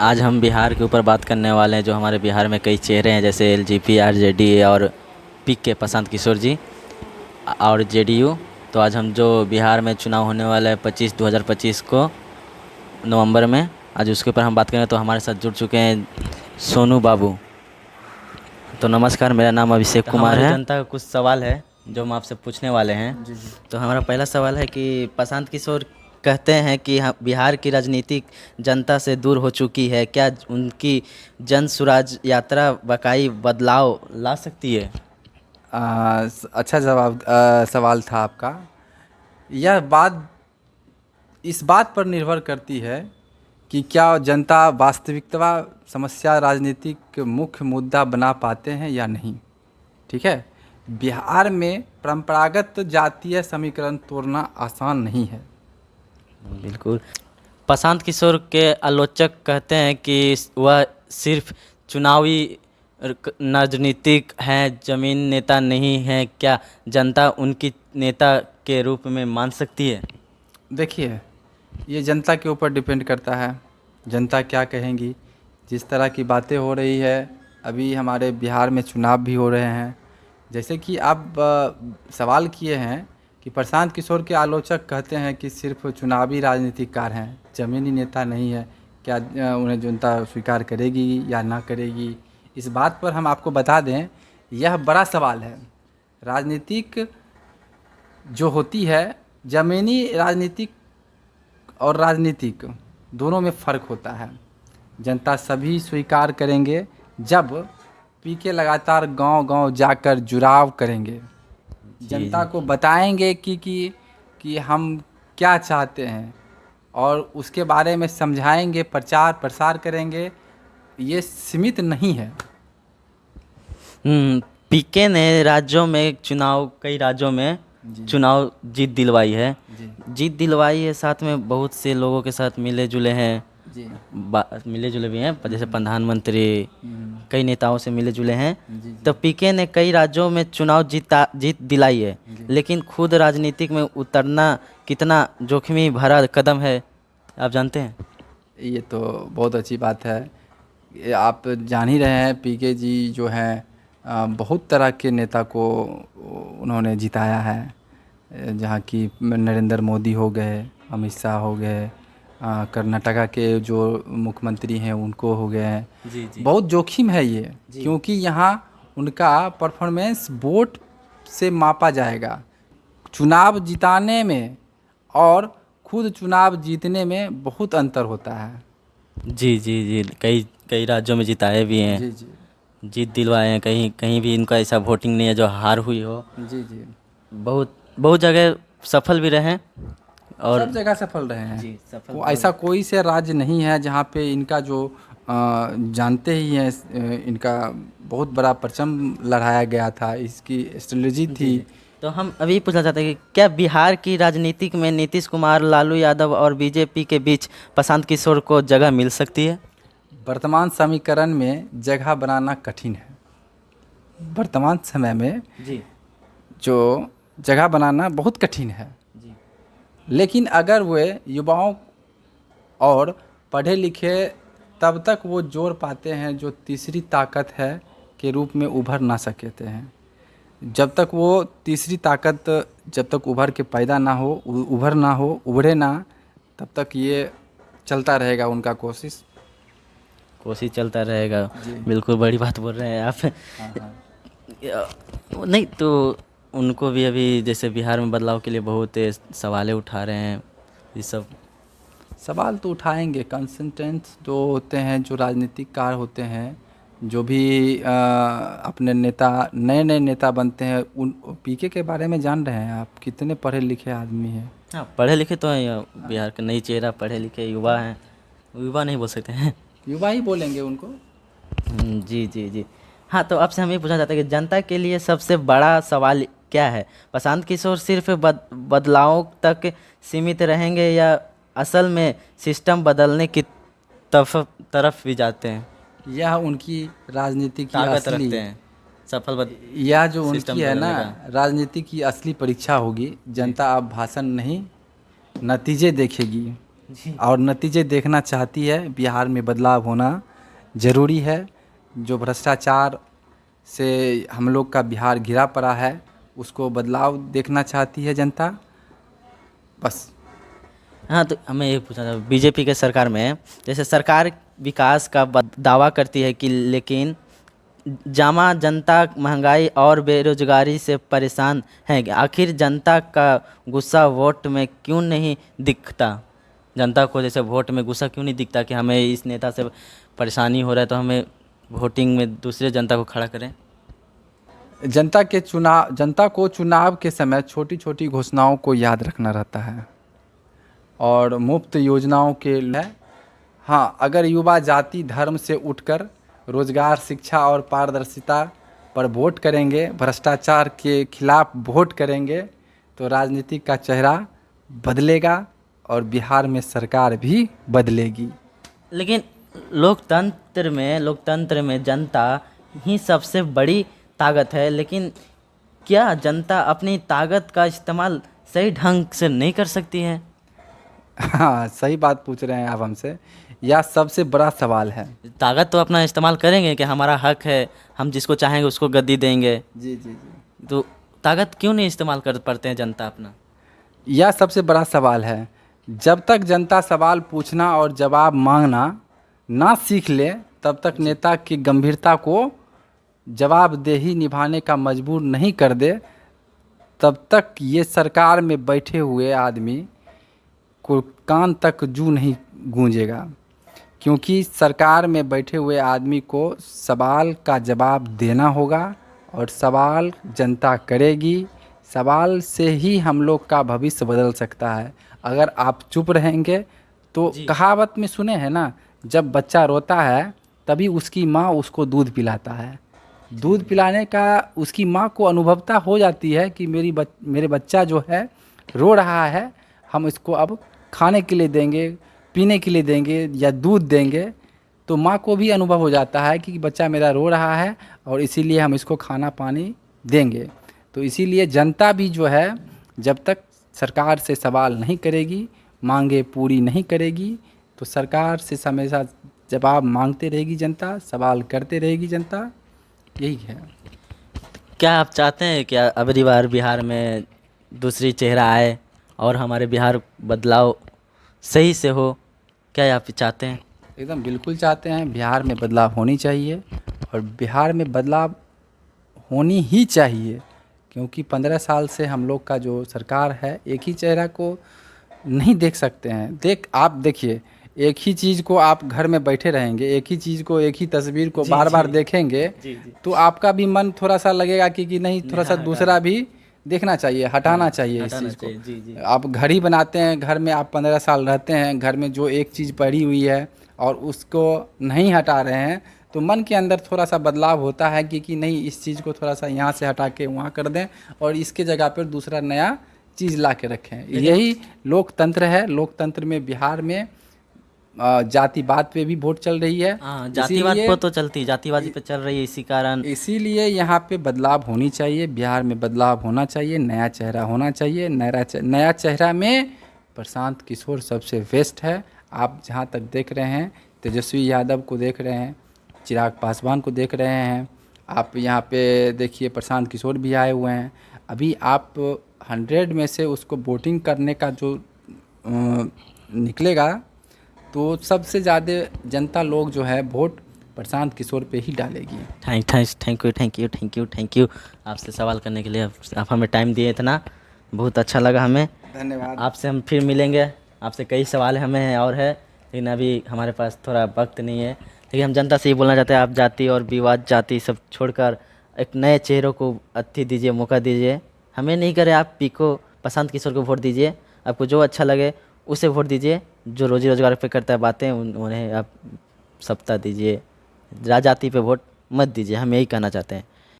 आज हम बिहार के ऊपर बात करने वाले हैं। जो हमारे बिहार में कई चेहरे हैं, जैसे एलजेपी, आरजेडी और पीके प्रशांत किशोर जी और जेडीयू। तो आज हम जो बिहार में चुनाव होने वाला है 2025 को नवंबर में, आज उसके ऊपर हम बात करें। तो हमारे साथ जुड़ चुके हैं सोनू बाबू। तो नमस्कार, मेरा नाम अभिषेक कुमार है। जनता का कुछ सवाल है जो हम आपसे पूछने वाले हैं। जी जी। तो हमारा पहला सवाल है कि प्रशांत किशोर कहते हैं कि बिहार की राजनीतिक जनता से दूर हो चुकी है। क्या उनकी जन सुराज यात्रा वाकई बदलाव ला सकती है? अच्छा सवाल था आपका। यह बात इस बात पर निर्भर करती है कि क्या जनता वास्तविकता समस्या राजनीतिक मुख्य मुद्दा बना पाते हैं या नहीं। ठीक है। बिहार में परंपरागत जातीय समीकरण तोड़ना आसान नहीं है। बिल्कुल। प्रशांत किशोर के आलोचक कहते हैं कि वह सिर्फ चुनावी राजनीतिक हैं, जमीन नेता नहीं हैं। क्या जनता उनकी नेता के रूप में मान सकती है? देखिए, ये जनता के ऊपर डिपेंड करता है, जनता क्या कहेंगी। जिस तरह की बातें हो रही है, अभी हमारे बिहार में चुनाव भी हो रहे हैं। जैसे कि आप सवाल किए हैं कि प्रशांत किशोर के आलोचक कहते हैं कि सिर्फ चुनावी राजनीतिकार हैं, ज़मीनी नेता नहीं है। क्या उन्हें जनता स्वीकार करेगी या ना करेगी? इस बात पर हम आपको बता दें, यह बड़ा सवाल है। राजनीतिक जो होती है, ज़मीनी राजनीतिक और राजनीतिक दोनों में फ़र्क होता है। जनता सभी स्वीकार करेंगे जब पीके लगातार गांव-गांव जाकर जुड़ाव करेंगे। जनता को बताएंगे कि हम क्या चाहते हैं और उसके बारे में समझाएंगे, प्रचार प्रसार करेंगे। ये सीमित नहीं है। पीके ने राज्यों में चुनाव, कई राज्यों में चुनाव जीत दिलवाई है। जीत दिलवाई है, साथ में बहुत से लोगों के साथ मिले जुले हैं। जी मिले जुले भी हैं, जैसे प्रधानमंत्री, कई नेताओं से मिले जुले हैं। जी तो पीके ने कई राज्यों में चुनाव जीत दिलाई है। लेकिन खुद राजनीतिक में उतरना कितना जोखिमी भरा कदम है, आप जानते हैं? ये तो बहुत अच्छी बात है। ये आप जान ही रहे हैं, पीके जी जो हैं बहुत तरह के नेता को उन्होंने जिताया है। जहाँ की नरेंद्र मोदी हो गए, अमित शाह हो गए, कर्नाटका के जो मुख्यमंत्री हैं उनको हो गए हैं। जी जी। बहुत जोखिम है ये, क्योंकि यहाँ उनका परफॉर्मेंस वोट से मापा जाएगा। चुनाव जिताने में और खुद चुनाव जीतने में बहुत अंतर होता है। जी जी जी, कई कई राज्यों में जिताए भी हैं, जी जी जीत दिलवाए हैं। कहीं कहीं भी इनका ऐसा वोटिंग नहीं है जो हार हुई हो। जी जी। बहुत बहुत जगह सफल भी रहे और सब जगह सफल रहे हैं। जी, सफल ऐसा कोई से राज्य नहीं है जहाँ पे इनका जो जानते ही हैं, इनका बहुत बड़ा परचम लहराया गया था, इसकी स्ट्रेटजी थी। तो हम अभी पूछना चाहते हैं कि क्या बिहार की राजनीतिक में नीतीश कुमार, लालू यादव और बीजेपी के बीच प्रशांत किशोर को जगह मिल सकती है? वर्तमान समीकरण में जगह बनाना कठिन है। वर्तमान समय में जी जो जगह बनाना बहुत कठिन है। जी। लेकिन अगर वे युवाओं और पढ़े लिखे, तब तक वो जोड़ पाते हैं जो तीसरी ताकत है के रूप में उभर ना सकते हैं। जब तक वो तीसरी ताकत जब तक उभर के पैदा ना हो, उभर ना हो, उभरे ना, तब तक ये चलता रहेगा उनका कोशिश। कोशिश चलता रहेगा। जी। बिल्कुल बड़ी बात बोल रहे हैं आप। हाँ हाँ। नहीं तो उनको भी अभी जैसे बिहार में बदलाव के लिए बहुत सवालें उठा रहे हैं, ये सब। सवाल तो उठाएंगे। कंसल्टेंट्स जो होते हैं, जो राजनीतिक कार होते हैं, जो भी अपने नेता, नए नए नेता बनते हैं, उन पीके के बारे में जान रहे हैं आप? कितने पढ़े लिखे आदमी हैं। हाँ, पढ़े लिखे तो हैं, बिहार के नई चेहरा, पढ़े लिखे युवा हैं। युवा नहीं बोल सकते हैं। युवा ही बोलेंगे उनको। जी जी जी। हाँ, तो आपसे हम ये पूछना चाहते हैं कि जनता के लिए सबसे बड़ा सवाल क्या है? प्रशांत किशोर सिर्फ बदलाव तक सीमित रहेंगे या असल में सिस्टम बदलने की तरफ भी जाते हैं? यह उनकी राजनीति की ताकत असली, रखते हैं यह जो सिस्टम उनकी है ना, बदलने का। राजनीति की असली परीक्षा होगी। जनता अब भाषण नहीं, नतीजे देखेगी। और नतीजे देखना चाहती है। बिहार में बदलाव होना ज़रूरी है। जो भ्रष्टाचार से हम लोग का बिहार घिरा पड़ा है, उसको बदलाव देखना चाहती है जनता। बस। हाँ, तो हमें ये पूछना था, बीजेपी के सरकार में जैसे सरकार विकास का दावा करती है कि, लेकिन जामा जनता महंगाई और बेरोजगारी से परेशान है। आखिर जनता का गुस्सा वोट में क्यों नहीं दिखता? जनता को जैसे वोट में गुस्सा क्यों नहीं दिखता कि हमें इस नेता से परेशानी हो रहा है, तो हमें वोटिंग में दूसरे जनता को खड़ा करें? जनता को चुनाव के समय छोटी छोटी घोषणाओं को याद रखना रहता है और मुफ्त योजनाओं के लिए। हाँ, अगर युवा जाति धर्म से उठकर रोजगार, शिक्षा और पारदर्शिता पर वोट करेंगे, भ्रष्टाचार के खिलाफ वोट करेंगे, तो राजनीति का चेहरा बदलेगा और बिहार में सरकार भी बदलेगी। लेकिन लोकतंत्र में जनता ही सबसे बड़ी ताकत है, लेकिन क्या जनता अपनी ताकत का इस्तेमाल सही ढंग से नहीं कर सकती है? हाँ, सही बात पूछ रहे हैं आप हमसे। यह सबसे बड़ा सवाल है। ताकत तो अपना इस्तेमाल करेंगे कि हमारा हक है, हम जिसको चाहेंगे उसको गद्दी देंगे। जी जी जी। तो ताकत क्यों नहीं इस्तेमाल कर पाते हैं जनता अपना? यह सबसे बड़ा सवाल है। जब तक जनता सवाल पूछना और जवाब मांगना ना सीख ले, तब तक नेता की गंभीरता को जवाबदेही निभाने का मजबूर नहीं कर दे, तब तक ये सरकार में बैठे हुए आदमी को कान तक जू नहीं गूंजेगा। क्योंकि सरकार में बैठे हुए आदमी को सवाल का जवाब देना होगा और सवाल जनता करेगी। सवाल से ही हम लोग का भविष्य बदल सकता है। अगर आप चुप रहेंगे तो कहावत में सुने हैं ना, जब बच्चा रोता है तभी उसकी माँ उसको दूध पिलाता है। दूध पिलाने का उसकी माँ को अनुभवता हो जाती है कि मेरे बच्चा जो है रो रहा है, हम इसको अब खाने के लिए देंगे, पीने के लिए देंगे या दूध देंगे। तो माँ को भी अनुभव हो जाता है कि बच्चा मेरा रो रहा है और इसीलिए हम इसको खाना पानी देंगे। तो इसीलिए जनता भी जो है, जब तक सरकार से सवाल नहीं करेगी, मांगे पूरी नहीं करेगी, तो सरकार से हमेशा जवाब मांगते रहेगी जनता, सवाल करते रहेगी जनता। यही है। क्या आप चाहते हैं कि अगली बार बिहार में दूसरी चेहरा आए और हमारे बिहार बदलाव सही से हो? क्या आप चाहते हैं? एकदम बिल्कुल चाहते हैं। बिहार में बदलाव होनी चाहिए और बिहार में बदलाव होनी ही चाहिए, क्योंकि 15 साल से हम लोग का जो सरकार है, एक ही चेहरा को नहीं देख सकते हैं। आप देखिए, एक ही चीज़ को आप घर में बैठे रहेंगे, एक ही चीज़ को, एक ही तस्वीर को बार बार देखेंगे, तो आपका भी मन थोड़ा सा लगेगा कि नहीं, थोड़ा सा दूसरा भी देखना चाहिए, हटाना चाहिए इस चीज़ को। आप घर ही बनाते हैं, घर में आप 15 साल रहते हैं, घर में जो एक चीज़ पड़ी हुई है और उसको नहीं हटा रहे हैं, तो मन के अंदर थोड़ा सा बदलाव होता है कि नहीं, इस चीज़ को थोड़ा सा यहाँ से हटा के वहाँ कर दें और इसके जगह पर दूसरा नया चीज़ ला के रखें। यही लोकतंत्र है। लोकतंत्र में बिहार में जातिवाद पे भी वोट चल रही है। हाँ, जातिवाद पे तो चलती, जातिवादी पे चल रही है, इसी कारण। इसीलिए यहाँ पे बदलाव होनी चाहिए। बिहार में बदलाव होना चाहिए, नया चेहरा होना चाहिए। नया चेहरा में प्रशांत किशोर सबसे बेस्ट है। आप जहाँ तक देख रहे हैं, तेजस्वी यादव को देख रहे हैं, चिराग पासवान को देख रहे हैं, आप यहाँ पे देखिए प्रशांत किशोर भी आए हुए हैं। अभी आप 100 में से उसको वोटिंग करने का जो निकलेगा, तो सबसे ज़्यादा जनता लोग जो है वोट प्रशांत किशोर पे ही डालेगी। थैंक यू आपसे सवाल करने के लिए। आप हमें टाइम दिए, इतना बहुत अच्छा लगा हमें। धन्यवाद। आपसे हम फिर मिलेंगे। आपसे कई सवाल हमें और है, लेकिन अभी हमारे पास थोड़ा वक्त नहीं है। लेकिन हम जनता से ये बोलना चाहते हैं, आप जाति और विवाद जाति सब छोड़कर एक नए चेहरों को अथी दीजिए, मौका दीजिए। हमें नहीं करे, आप पीको प्रशांत किशोर को वोट दीजिए। आपको जो अच्छा लगे उसे वोट दीजिए। जो रोजी रोजगार पे करता है बातें, उन्हें आप सप्ताह दीजिए। जाति पे वोट मत दीजिए, हम यही कहना चाहते हैं।